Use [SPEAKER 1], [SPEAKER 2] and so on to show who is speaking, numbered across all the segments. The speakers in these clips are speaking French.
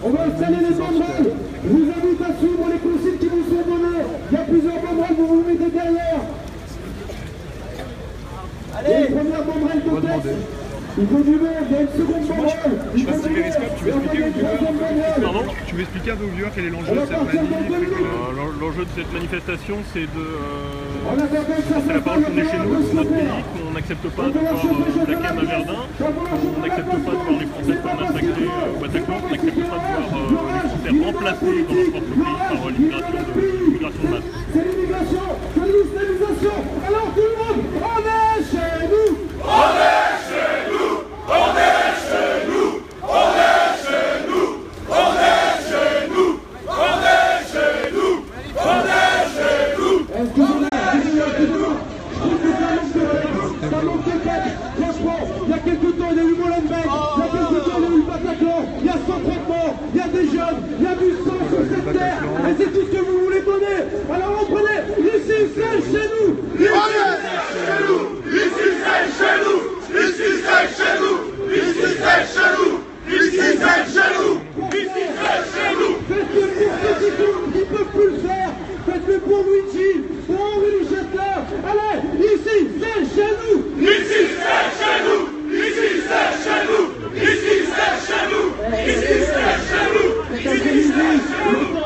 [SPEAKER 1] On va installer les banderoles. Je vous invite à suivre les consignes qui vous sont données. Il y a plusieurs banderoles, vous vous mettez derrière. Allez, première banderole de tête. Il faut du monde, il y a une seconde banderole.
[SPEAKER 2] Je passe sur Périscope, tu veux expliquer aux viewers? Pardon? Tu veux expliquer un peu aux viewers quel est l'enjeu de cette manif?
[SPEAKER 3] L'enjeu de cette manifestation, c'est de passer la parole qu'on est chez nous, c'est notre pays, qu'on n'accepte pas de voir attaquer un Verdun, qu'on n'accepte pas de voir les Français massacrés au Bataclan, qu'on n'accepte pas de voir les Français remplacés dans leur propre pays par l'immigration de masse.
[SPEAKER 1] C'est l'immigration, c'est l'islamisation. Alors tout le monde, on est chez nous. On est chez nous. On est chez nous. On est chez nous. On est chez nous. On est chez nous. On est chez nous. Est-ce que vous ça manque de tête. Franchement, il y a quelques temps, il y a eu Molenbeek, il y a quelques temps, il y a eu le Bataclan, il y a 130 morts, il y a des jeunes, il y a du sang sur cette terre, et c'est tout ce que vous voulez donner. Alors reprenez, ici c'est chez nous. Ici c'est chez nous. Ici c'est chez nous. Ici c'est chez nous. Ici c'est chez nous. Ici c'est chez nous. Ici c'est chez nous. Faites-le pour ceux qui ne peuvent plus le faire. Faites-le pour Luigi, pour Henri Châtelain. Allez, ici c'est chez nous. Ici c'est chez nous. Ici c'est chez nous. Ici c'est chez nous. Ici c'est chez nous.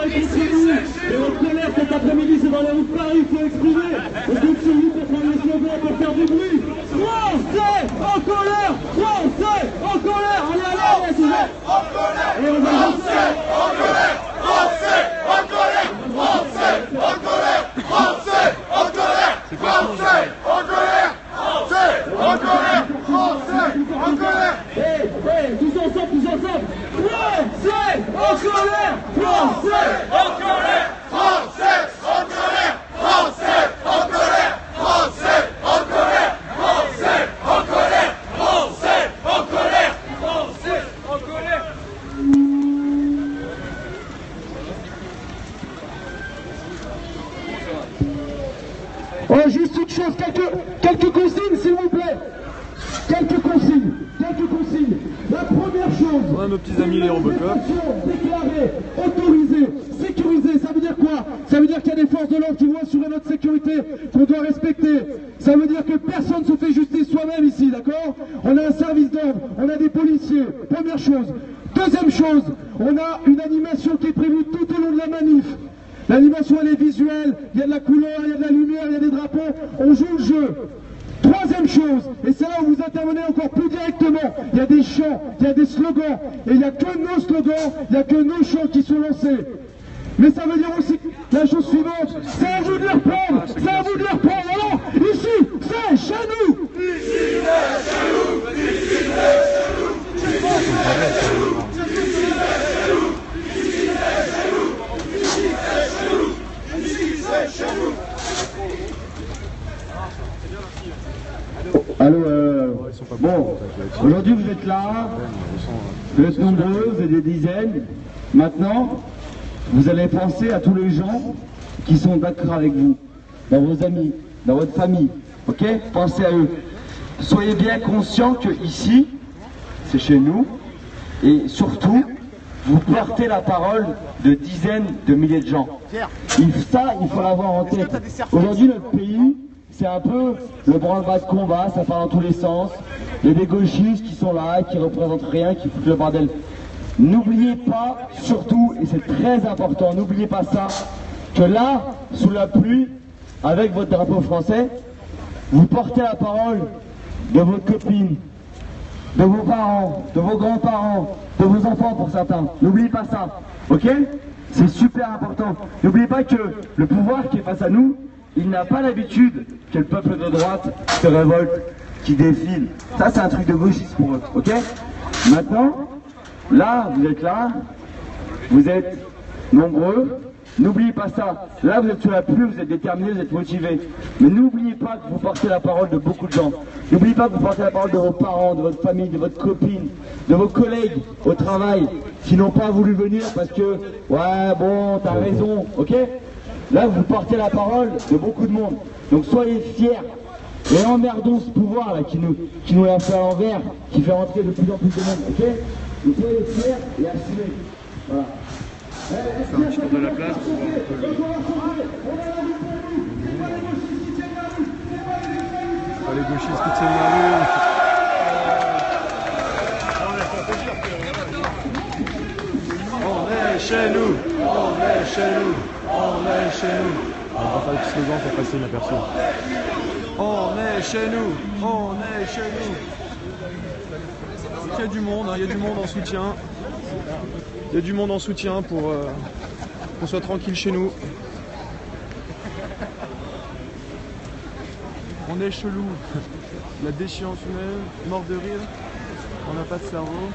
[SPEAKER 1] Ici c'est chez nous. Et votre colère cet après-midi, c'est dans les rues de Paris, il faut exprimer. On compte sur vous pour prendre les slogans, on peut faire du bruit. Français en colère. Français en colère. Allez, allez, allez, en colère. Et on va Français en colère. Français en colère. Français en colère. Français en colère. Français en colère. Français en colère. Français en colère. Tous ensemble, tous ensemble. Français en colère. Français en colère. Français en colère. Français en colère. Français en colère. Français en colère. Français en colère. Français en colère. Oh, juste une chose, quelques consignes, s'il vous plaît. Quelques consignes. La première chose.
[SPEAKER 2] On a nos petits amis les Robocop.
[SPEAKER 1] Déclarée, autorisée, sécurisée, ça veut dire quoi? Ça veut dire qu'il y a des forces de l'ordre qui vont assurer notre sécurité, qu'on doit respecter. Ça veut dire que personne ne se fait justice soi-même ici, d'accord? On a un service d'ordre, on a des policiers. Première chose. Deuxième chose, on a une animation qui est prévue tout au long de la manif. L'animation elle est visuelle, il y a de la couleur, il y a de la lumière, il y a des drapeaux, on joue le jeu. Troisième chose, et c'est là où vous intervenez encore plus directement, il y a des chants, il y a des slogans, et il n'y a que nos slogans, il n'y a que nos chants qui sont lancés. Mais ça veut dire aussi la chose suivante, c'est à vous de les reprendre, c'est à vous de les reprendre. Alors, ici, c'est chez nous. Ici, c'est chez nous. Ici, c'est chez nous. Ici, c'est chez nous. Ici, c'est chez nous. Ici, c'est chez nous. Ici, c'est chez nous. Ici, c'est chez nous. Allô, bon, aujourd'hui vous êtes là, vous êtes nombreux, vous êtes des dizaines. Maintenant, vous allez penser à tous les gens qui sont d'accord avec vous, dans vos amis, dans votre famille, ok? Pensez à eux. Soyez bien conscients que ici, c'est chez nous, et surtout, vous portez la parole de dizaines de milliers de gens. Ça, il faut l'avoir en tête. Aujourd'hui, notre pays, c'est un peu le branle-bas de combat, ça part dans tous les sens. Il y a des gauchistes qui sont là, qui représentent rien, qui foutent le bordel. N'oubliez pas, surtout, et c'est très important, n'oubliez pas ça, que là, sous la pluie, avec votre drapeau français, vous portez la parole de votre copine, de vos parents, de vos grands-parents, de vos enfants pour certains. N'oubliez pas ça, ok? C'est super important. N'oubliez pas que le pouvoir qui est face à nous, il n'a pas l'habitude que le peuple de droite se révolte, qui défile. Ça, c'est un truc de gauchiste pour eux, ok? Maintenant, là, vous êtes là, vous êtes nombreux, n'oubliez pas ça. Là, vous êtes sous la pluie, vous êtes déterminés, vous êtes motivés. Mais n'oubliez pas que vous portez la parole de beaucoup de gens. N'oubliez pas que vous portez la parole de vos parents, de votre famille, de votre copine, de vos collègues au travail, qui n'ont pas voulu venir parce que, ouais, bon, t'as raison, ok? Là, vous portez la parole de beaucoup de monde. Donc soyez fiers et emmerdons ce pouvoir là qui nous l'a fait à l'envers, qui fait rentrer de plus en plus de monde, ok? vous soyez fiers et assumés. Voilà.
[SPEAKER 2] Faire un petit tour de la place pour voir un peu les gauchistes qui tiennent la rue. On est chez nous, on est chez nous, on est chez nous. On va pas faire le slogan pour passer inaperçu. On est chez nous, on est chez nous. Il y a du monde, il y a du monde en soutien. Il y a du monde en soutien pour qu'on soit tranquille chez nous. On est chelou. La déchéance humaine, mort de rire. On n'a pas de cerveau.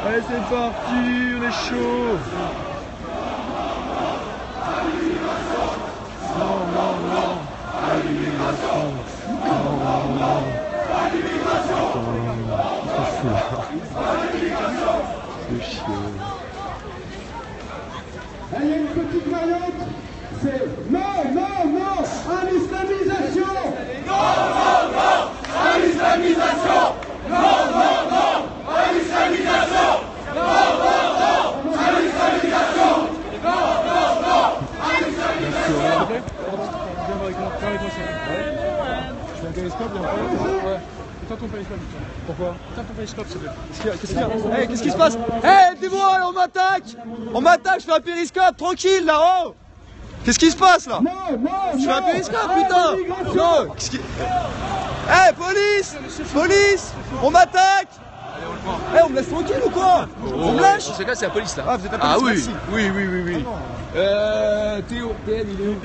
[SPEAKER 2] Allez, c'est parti, on est chaud. Non, non, non. L'immigration. Non, non, non. Qu'est-ce que je fous là? C'est chiant.
[SPEAKER 1] Il y a une petite variante, c'est non, non, non à l'islamisation.
[SPEAKER 4] Non, non, non à l'islamisation. Non, non, non à l'islamisation. Non, non, non à l'islamisation. Non, non, non à l'islamisation.
[SPEAKER 2] Je fais un télescope, il y a un problème. Ouais. Éteins ton télescope. Pourquoi? Éteins ton télescope, s'il te plaît. Qu'est-ce qu'il y a?
[SPEAKER 5] Hey, qu'est-ce qui se passe? Hey, dis-moi, on m'attaque! On m'attaque, je fais un périscope, tranquille là-haut! Qu'est-ce qui se passe là?
[SPEAKER 1] Non, non,
[SPEAKER 5] Je fais un
[SPEAKER 1] non
[SPEAKER 5] périscope,
[SPEAKER 1] à
[SPEAKER 5] putain!
[SPEAKER 1] l'immigration.
[SPEAKER 5] Non, qu'est-ce qui... Hey, police! Police! On m'attaque! Hey, on me laisse tranquille ou quoi? On me lâche?
[SPEAKER 6] Dans ce cas, c'est la police là.
[SPEAKER 5] Ah, vous êtes la police?
[SPEAKER 6] Ah oui,
[SPEAKER 5] merci.
[SPEAKER 6] oui, oui, oui, oui.
[SPEAKER 5] Théo, TN, il est où?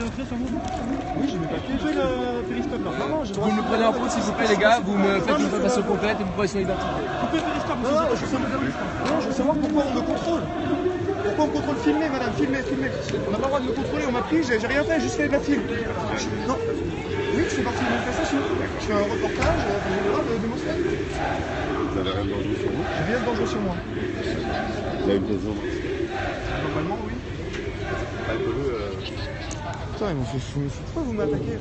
[SPEAKER 2] Oui, j'ai mes papiers, j'ai le périscope là. Non, non, j'ai le droit.
[SPEAKER 6] Vous me prenez en compte s'il vous plaît les gars, vous me faites une présentation complète et vous prenez son identité.
[SPEAKER 2] Coupez le périscope, monsieur. Non, je veux savoir pourquoi on me contrôle. Pourquoi on me contrôle? Filmez, madame, filmez, filmez. On n'a pas le droit de me contrôler, on m'a pris, j'ai rien fait, j'ai juste fait de la film. Non. Oui, je fais partie de une manifestation. Je fais un reportage, j'ai le droit de démontrer.
[SPEAKER 7] Vous avez rien de dangereux sur vous?
[SPEAKER 2] J'ai rien de dangereux sur moi.
[SPEAKER 7] Vous avez une pièce d'or?
[SPEAKER 2] Normalement, oui. Putain, ils m'ont fait fou. Pourquoi vous m'attaquez?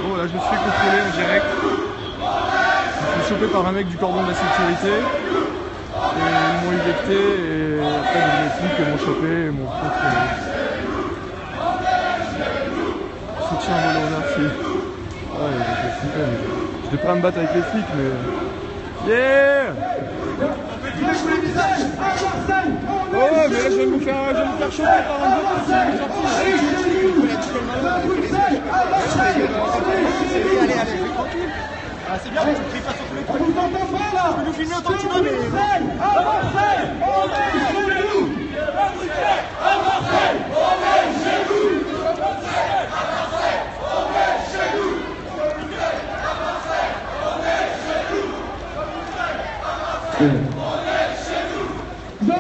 [SPEAKER 2] Bon, là je me suis fait contrôler en direct. Je me suis chopé par un mec du cordon de la sécurité. Et ils m'ont éjecté et après les flics m'ont chopé et m'ont contrôlé. Soutien Molo, merci. Ouais, je vais pas me battre avec les flics mais... Yeah! Oh mais là je vais me faire choper par un autre qui va me sortir. Allez, tranquille. Ah c'est bien, tu cries pas sur tous les trucs. Tu peux nous filmer autant que tu veux mais... Avancez! On est chez nous! Avancez! On est chez nous! Avancez! On est chez nous!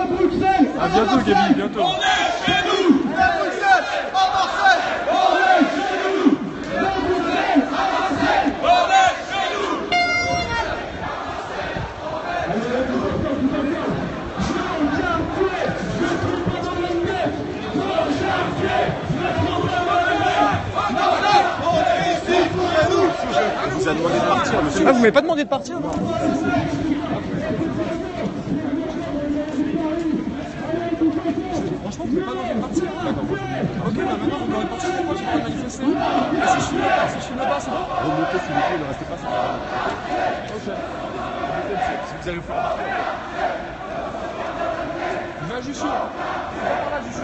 [SPEAKER 1] Bruxelles,
[SPEAKER 2] à bientôt Gaby, bientôt.
[SPEAKER 4] On est chez nous! À Bruxelles! À Marseille! On est chez nous! À Bruxelles! À Marseille! On est chez nous!
[SPEAKER 7] Vous a demandé de partir, monsieur.
[SPEAKER 5] Ah, vous m'avez pas demandé de partir, non? Franchement, vous m'avez pas demandé de partir. Ok, bah maintenant vous m'aurez parti, pourquoi j'ai pas manifesté? Ah, si je suis là-bas, c'est bon?
[SPEAKER 7] Remontez s'il vous plaît, ne restez pas sur la...
[SPEAKER 5] Ok.
[SPEAKER 7] Si vous allez vous faire remarquer.
[SPEAKER 5] vais à Jussieu. Là, Jussieu.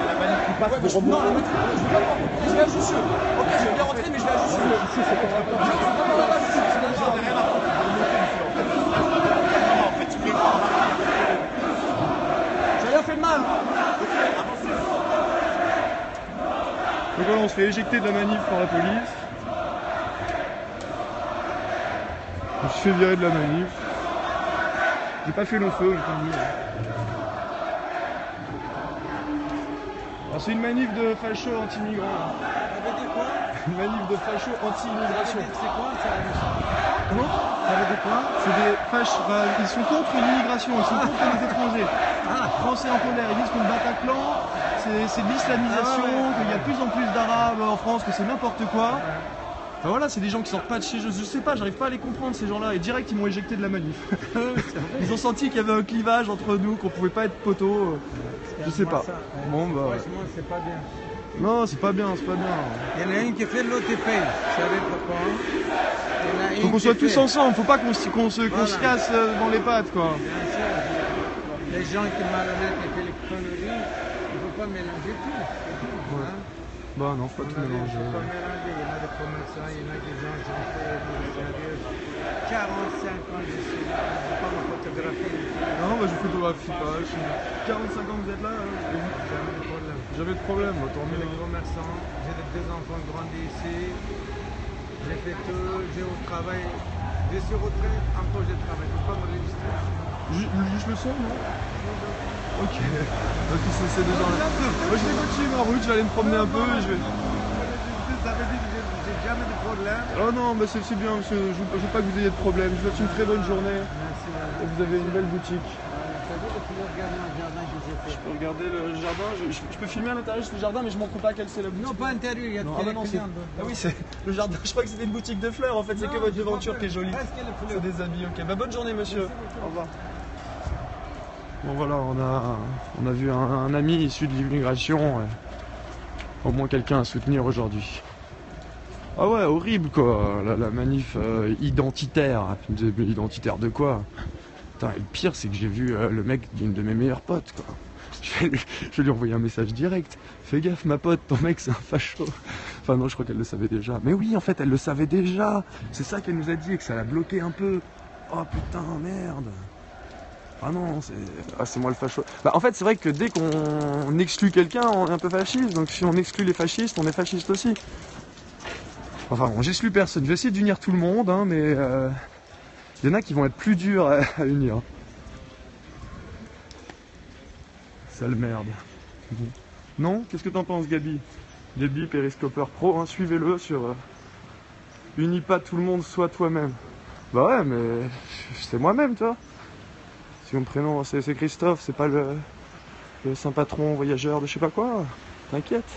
[SPEAKER 5] La manif qui passe de rebond. Non, la manif, je vais pas prendre. Je vais à Jussieu. Ok, je vais bien rentrer, mais je vais à Jussieu. Jussieu, c'est pas grave.
[SPEAKER 2] En fait, tu peux pas.
[SPEAKER 5] J'ai rien fait de mal.
[SPEAKER 2] Donc voilà, on se fait éjecter de la manif par la police. On se fait virer de la manif. J'ai pas fait long feu, tant mieux. Alors c'est une manif de fachos anti-migrants. Une manif de fachos anti-immigration.
[SPEAKER 8] C'est quoi ça?
[SPEAKER 2] Comment?
[SPEAKER 8] Ça veut dire quoi?
[SPEAKER 2] C'est des fachos, ils sont contre l'immigration, ils sont contre les étrangers. Français en colère, ils disent que le Bataclan, c'est de l'islamisation, qu'il y a de plus en plus d'arabes en France, que c'est n'importe quoi. Enfin voilà, c'est des gens qui sortent pas de chez eux, je sais pas, j'arrive pas à les comprendre ces gens-là, et direct ils m'ont éjecté de la manif. Ils ont senti qu'il y avait un clivage entre nous, qu'on pouvait pas être poteaux, je sais pas. Bon bah...
[SPEAKER 8] Franchement, c'est pas bien.
[SPEAKER 2] Non, c'est pas bien, c'est pas bien.
[SPEAKER 8] Il y en a une qui fait, l'autre qui paye. Vous savez pourquoi? Il y en a une
[SPEAKER 2] Faut qu'on soit
[SPEAKER 8] qui
[SPEAKER 2] tous
[SPEAKER 8] fait.
[SPEAKER 2] ensemble, faut pas qu'on se casse dans les pattes quoi.
[SPEAKER 8] Bien sûr. Les gens qui malhonnêtes et fait les conneries, il ne faut pas mélanger tout.
[SPEAKER 2] Ouais.
[SPEAKER 8] Hein?
[SPEAKER 2] Bah non, faut pas tout mélanger.
[SPEAKER 8] Il faut pas mélanger. Il y en a des commerçants, il y en a des gens qui ont fait des sérieux. 45 ans, je suis là. Je ne veux pas me photographier.
[SPEAKER 2] Non, bah je photographie pas. 45 ans que vous êtes là.
[SPEAKER 8] Jamais de problème.
[SPEAKER 2] J'avais de problème, tant
[SPEAKER 8] J'ai
[SPEAKER 2] mieux.
[SPEAKER 8] des commerçants, j'ai deux enfants grandis ici. J'ai fait tout, j'ai au travail. Je suis retraite, encore je travaille. Je ne peux pas me registrer.
[SPEAKER 2] Juste le son, non? Ok. Donc c'est déjà... Moi je vais continuer ma route, je vais aller me promener un peu et je vais...
[SPEAKER 8] Ça veut dire que j'ai jamais de problème.
[SPEAKER 2] Oh non, bah c'est bien, monsieur. Je veux pas que vous ayez de problème. Je vous souhaite une très bonne journée.
[SPEAKER 8] Merci.
[SPEAKER 2] Et vous avez une belle boutique.
[SPEAKER 8] Ça veut dire que tu veux regarder le jardin que j'ai fait.
[SPEAKER 2] Je peux regarder le jardin, je peux filmer à l'intérieur du jardin, mais je montre pas quelle c'est la boutique.
[SPEAKER 8] Non, pas intérieur, il y a
[SPEAKER 2] Non,
[SPEAKER 8] que
[SPEAKER 2] ah bah
[SPEAKER 8] les
[SPEAKER 2] non,
[SPEAKER 8] clients.
[SPEAKER 2] ah oui, c'est le jardin. Je crois que c'était une boutique de fleurs en fait, c'est que votre devanture qui est jolie. C'est des habits, ok. Bah bonne journée monsieur. Au revoir. Bon voilà, on a vu un ami issu de l'immigration. Au moins quelqu'un à soutenir aujourd'hui. Ah ouais, horrible quoi, la manif identitaire. Identitaire de quoi? Putain, et le pire c'est que j'ai vu le mec d'une de mes meilleures potes quoi. Je vais lui envoyer un message direct. Fais gaffe ma pote, ton mec c'est un facho. Enfin non, je crois qu'elle le savait déjà. Mais oui, en fait elle le savait déjà. C'est ça qu'elle nous a dit, que ça l'a bloqué un peu. Oh putain, merde. Ah non, c'est moi le facho. Bah en fait c'est vrai que dès qu'on exclut quelqu'un, on est un peu fasciste. Donc si on exclut les fascistes, on est fasciste aussi. Enfin bon, j'exclus personne. Je vais essayer d'unir tout le monde, hein, mais il y en a qui vont être plus durs à unir. Sale merde. Non? Qu'est-ce que t'en penses, Gabi? Gabi, Periscoper Pro, hein, suivez-le sur unis pas tout le monde, sois toi-même. Bah ouais, mais c'est moi-même, toi. Si mon prénom c'est Christophe, c'est pas le saint patron voyageur de je sais pas quoi. T'inquiète,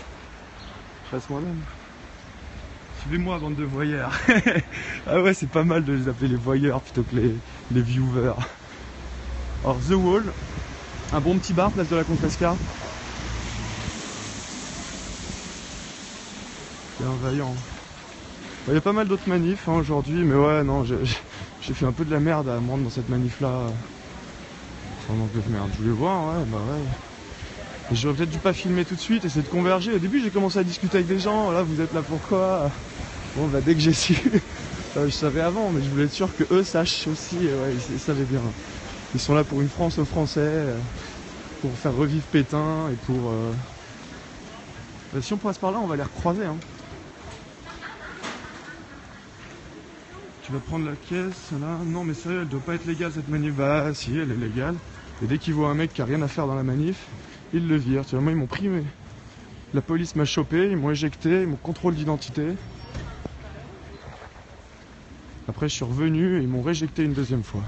[SPEAKER 2] je reste moi-même. Suivez-moi, bande de voyeurs. Ah ouais, c'est pas mal de les appeler les voyeurs plutôt que les viewers. Alors, The Wall, un bon petit bar, place de la Contrescarpe. C'est un vaillant. Il y a pas mal d'autres manifs hein, aujourd'hui, mais ouais, non, j'ai fait un peu de la merde à me rendre dans cette manif-là. Vraiment peu de merde. Je voulais voir, ouais, bah ouais. Et j'aurais peut-être dû pas filmer tout de suite, essayer de converger. Au début, j'ai commencé à discuter avec des gens. Là, vous êtes là pourquoi? Bon, bah dès que j'ai su, je savais avant, mais je voulais être sûr que eux sachent aussi. Ouais, ils savaient bien. Ils sont là pour une France aux Français, pour faire revivre Pétain et pour. Bah, si on passe par là, on va les recroiser. Hein. Tu vas prendre la caisse là? Non, mais sérieux, elle doit pas être légale cette manif. Bah, si, elle est légale. Et dès qu'ils voient un mec qui a rien à faire dans la manif, ils le virent. Tu vois, moi, ils m'ont pris, mais la police m'a chopé, ils m'ont éjecté, ils m'ont contrôle d'identité. Après, je suis revenu et ils m'ont réjecté une deuxième fois.